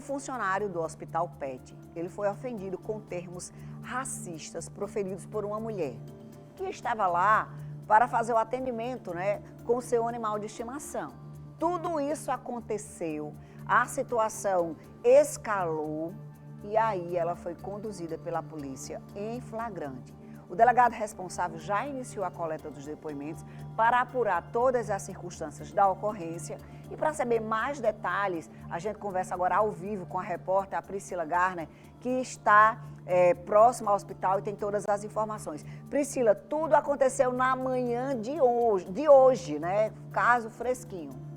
um funcionário do Hospital PET, ele foi ofendido com termos racistas proferidos por uma mulher que estava lá para fazer o atendimento, né, com o seu animal de estimação. Tudo isso aconteceu, a situação escalou e aí ela foi conduzida pela polícia em flagrante. O delegado responsável já iniciou a coleta dos depoimentos para apurar todas as circunstâncias da ocorrência. E para saber mais detalhes, a gente conversa agora ao vivo com a repórter a Priscila Garner, que está próxima ao hospital e tem todas as informações. Priscila, tudo aconteceu na manhã de hoje, né? Caso fresquinho.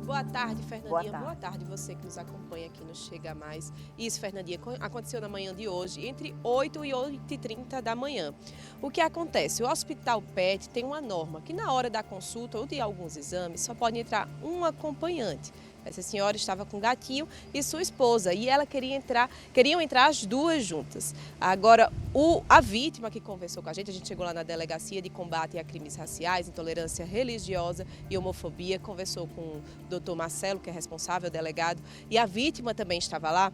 Boa tarde, Fernandinha. Boa tarde você que nos acompanha aqui no Chega Mais. Isso, Fernandinha, aconteceu na manhã de hoje, entre 8 e 8h30 da manhã. O que acontece? O Hospital PET tem uma norma que na hora da consulta ou de alguns exames só pode entrar um acompanhante. Essa senhora estava com o gatinho e sua esposa e ela queriam entrar as duas juntas. Agora, a vítima que conversou com a gente chegou lá na Delegacia de Combate a Crimes Raciais, Intolerância Religiosa e Homofobia, conversou com o doutor Marcelo, que é responsável, delegado, e a vítima também estava lá.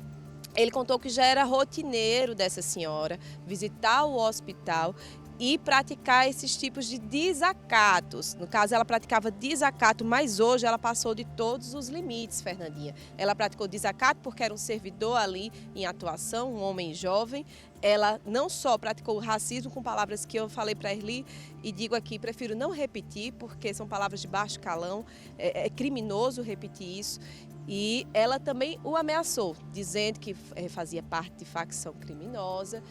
Ele contou que já era rotineiro dessa senhora visitar o hospital e praticar esses tipos de desacatos. No caso, ela praticava desacato, mas hoje ela passou de todos os limites, Fernandinha. Ela praticou desacato porque era um servidor ali em atuação, um homem jovem. Ela não só praticou racismo com palavras que eu falei para a Erli e digo aqui, prefiro não repetir, porque são palavras de baixo calão, é criminoso repetir isso. E ela também o ameaçou, dizendo que fazia parte de facção criminosa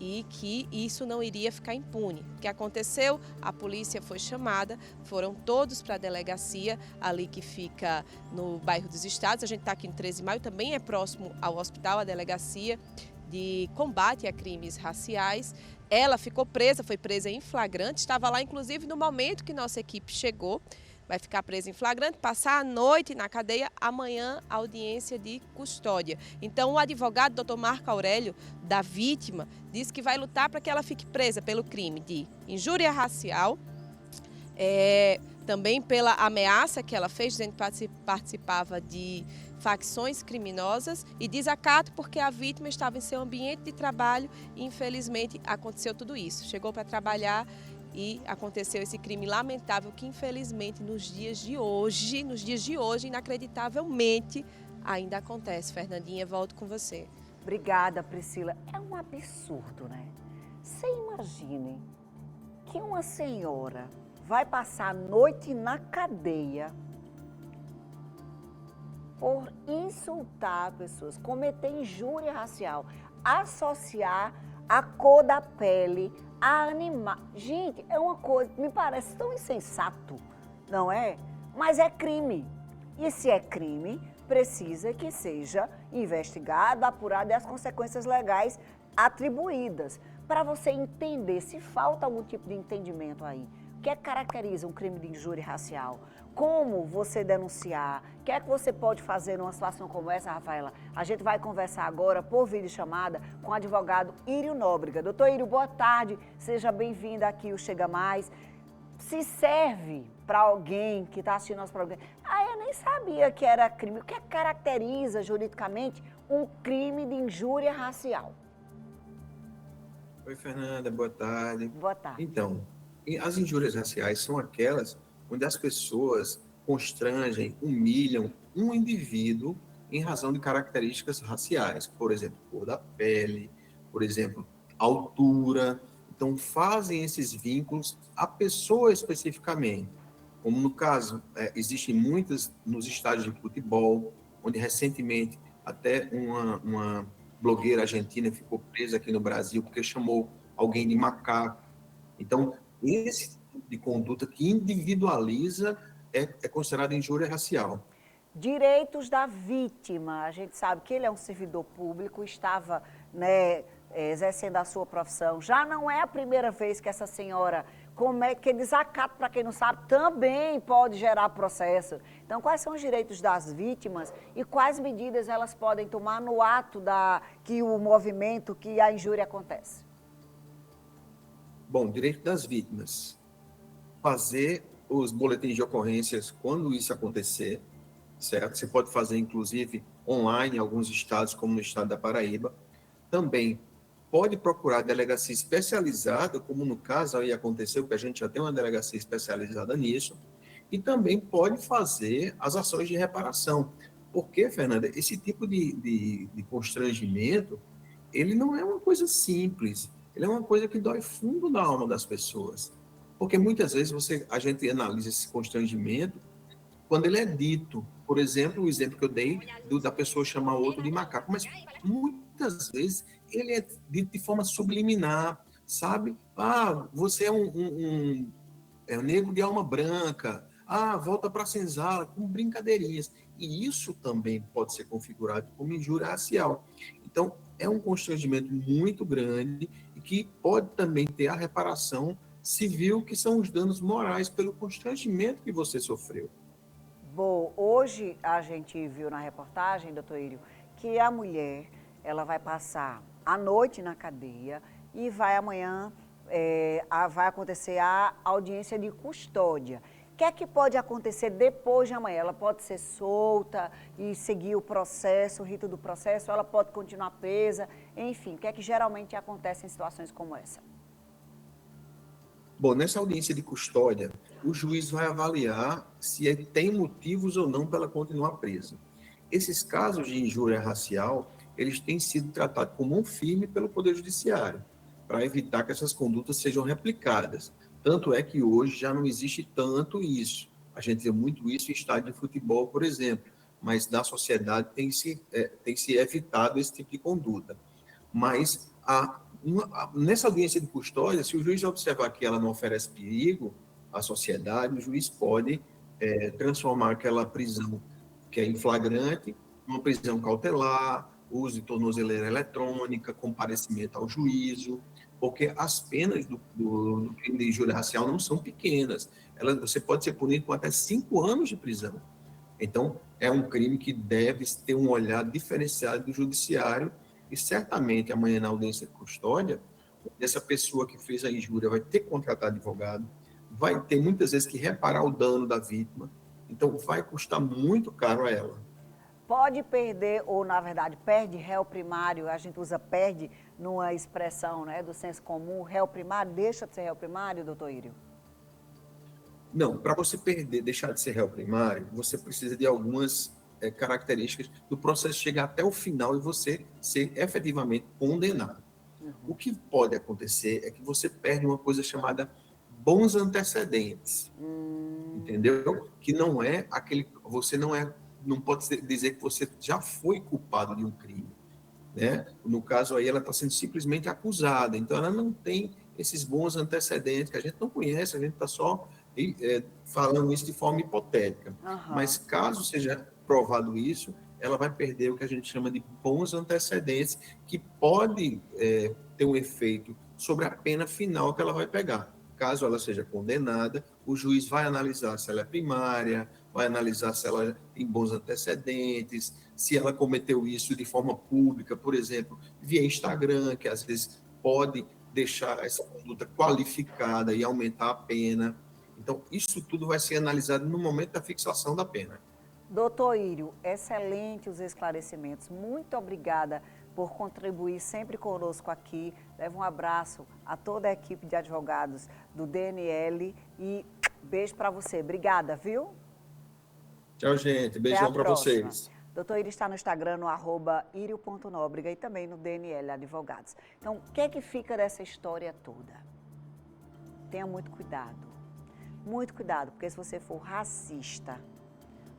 e que isso não iria ficar impune. O que aconteceu? A polícia foi chamada, foram todos para a delegacia, ali que fica no bairro dos Estados. A gente está aqui no 13 de Maio, também é próximo ao hospital, a delegacia de combate a crimes raciais. Ela ficou presa, foi presa em flagrante, estava lá inclusive no momento que nossa equipe chegou. Vai ficar presa em flagrante, passar a noite na cadeia, amanhã audiência de custódia. Então o advogado, doutor Marco Aurélio, da vítima, disse que vai lutar para que ela fique presa pelo crime de injúria racial, também pela ameaça que ela fez, dizendo que participava de facções criminosas e desacato porque a vítima estava em seu ambiente de trabalho e infelizmente aconteceu tudo isso. Chegou para trabalhar e aconteceu esse crime lamentável que, infelizmente, nos dias de hoje, inacreditavelmente, ainda acontece. Fernandinha, volto com você. Obrigada, Priscila. É um absurdo, né? Você imagine que uma senhora vai passar a noite na cadeia por insultar pessoas, cometer injúria racial, associar a cor da pele a animal. Gente, é uma coisa, me parece tão insensato, não é? Mas é crime. E se é crime, precisa que seja investigado, apurado e as consequências legais atribuídas. Para você entender se falta algum tipo de entendimento aí. O que é que caracteriza um crime de injúria racial? Como você denunciar? O que é que você pode fazer numa situação como essa, Rafaela? A gente vai conversar agora por videochamada com o advogado Írio Nóbrega. Doutor Írio, boa tarde. Seja bem-vindo aqui ao Chega Mais. Se serve para alguém que está assistindo nosso programa. Eu nem sabia que era crime. O que é que caracteriza juridicamente um crime de injúria racial? Oi, Fernanda, boa tarde. Boa tarde. Então, as injúrias raciais são aquelas onde as pessoas constrangem, humilham um indivíduo em razão de características raciais, por exemplo, cor da pele, por exemplo, altura. Então, fazem esses vínculos à pessoa especificamente. Como no caso, existem muitas nos estádios de futebol, onde recentemente até uma blogueira argentina ficou presa aqui no Brasil porque chamou alguém de macaco. Então, esse tipo de conduta que individualiza é considerado injúria racial. Direitos da vítima. A gente sabe que ele é um servidor público, estava, né, exercendo a sua profissão. Já não é a primeira vez que essa senhora que desacato, para quem não sabe, também pode gerar processo. Então, quais são os direitos das vítimas e quais medidas elas podem tomar no ato que o movimento, que a injúria acontece? Bom, direito das vítimas. Fazer os boletins de ocorrências quando isso acontecer. certo? Você pode fazer, inclusive, online em alguns estados, como no estado da Paraíba. Também pode procurar delegacia especializada, como no caso aí aconteceu, que a gente já tem uma delegacia especializada nisso, e também pode fazer as ações de reparação. Porque, Fernanda, esse tipo de constrangimento, ele não é uma coisa simples, ele é uma coisa que dói fundo na alma das pessoas. Porque muitas vezes a gente analisa esse constrangimento quando ele é dito. Por exemplo, o exemplo que eu dei da pessoa chamar o outro de macaco, mas muitas vezes ele é dito de forma subliminar, sabe? Ah, você é um negro de alma branca. Ah, volta para a senzala, com brincadeirinhas. E isso também pode ser configurado como injúria racial. Então, é um constrangimento muito grande e que pode também ter a reparação civil, que são os danos morais pelo constrangimento que você sofreu. Bom, hoje a gente viu na reportagem, doutor Írio, que a mulher, ela vai passar a noite na cadeia e vai amanhã, vai acontecer a audiência de custódia. O que é que pode acontecer depois de amanhã? Ela pode ser solta e seguir o processo, o rito do processo, ou ela pode continuar presa, enfim, o que é que geralmente acontece em situações como essa? Bom, nessa audiência de custódia, o juiz vai avaliar se tem motivos ou não para ela continuar presa. Esses casos de injúria racial, eles têm sido tratados como um firme pelo Poder Judiciário, para evitar que essas condutas sejam replicadas. Tanto é que hoje já não existe tanto isso. A gente vê muito isso em estádio de futebol, por exemplo, mas na sociedade tem se evitado esse tipo de conduta. Mas nessa audiência de custódia, se o juiz observar que ela não oferece perigo à sociedade, o juiz pode transformar aquela prisão que é em flagrante numa prisão cautelar, uso de tornozeleira eletrônica, comparecimento ao juízo, porque as penas do crime de injúria racial não são pequenas. Você pode ser punido com até 5 anos de prisão. Então, é um crime que deve ter um olhar diferenciado do judiciário e certamente amanhã na audiência de custódia, essa pessoa que fez a injúria vai ter que contratar advogado, vai ter muitas vezes que reparar o dano da vítima, então vai custar muito caro a ela. Pode perder, ou na verdade perde réu primário, a gente usa perde numa expressão, né, do senso comum, réu primário, deixa de ser réu primário, doutor Írio? Não, para você deixar de ser réu primário, você precisa de algumas características do processo chegar até o final e você ser efetivamente condenado. O que pode acontecer é que você perde uma coisa chamada bons antecedentes, entendeu? Que não é aquele, você não pode dizer que você já foi culpado de um crime, né? No caso aí, ela está sendo simplesmente acusada, então ela não tem esses bons antecedentes que a gente não conhece, a gente está só falando isso de forma hipotética. Mas caso seja provado isso, ela vai perder o que a gente chama de bons antecedentes, que pode ter um efeito sobre a pena final que ela vai pegar. Caso ela seja condenada, o juiz vai analisar se ela é primária, vai analisar se ela tem bons antecedentes, se ela cometeu isso de forma pública, por exemplo, via Instagram, que às vezes pode deixar essa conduta qualificada e aumentar a pena. Então, isso tudo vai ser analisado no momento da fixação da pena. Doutor Írio, excelente os esclarecimentos. Muito obrigada por contribuir sempre conosco aqui. Leve um abraço a toda a equipe de advogados do DNL e beijo para você. Obrigada, viu? Tchau, gente. Beijão para vocês. Doutor Írio está no Instagram, no @irio.nóbrega e também no DNL Advogados. Então, o que é que fica dessa história toda? Tenha muito cuidado, porque se você for racista,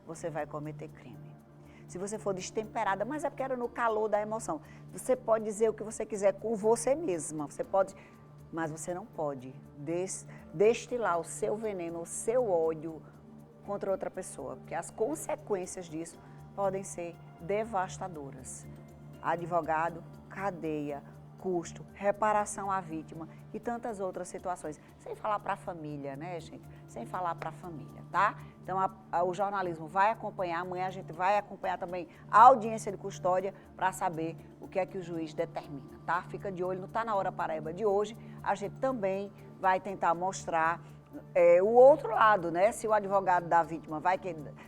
você vai cometer crime. Se você for destemperada, mas é porque era no calor da emoção. Você pode dizer o que você quiser com você mesma, mas você não pode destilar o seu veneno, o seu ódio contra outra pessoa, porque as consequências disso podem ser devastadoras. Advogado, cadeia, custo, reparação à vítima e tantas outras situações. Sem falar para a família, né, gente? Sem falar para a família, tá? Então, o jornalismo vai acompanhar, amanhã a gente vai acompanhar também a audiência de custódia para saber o que é que o juiz determina, tá? Fica de olho no Tá Na Hora Paraíba de hoje. A gente também vai tentar mostrar o outro lado, né? Se o advogado da vítima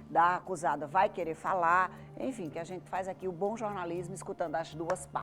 da acusada vai querer falar, enfim, que a gente faz aqui o bom jornalismo escutando as duas partes.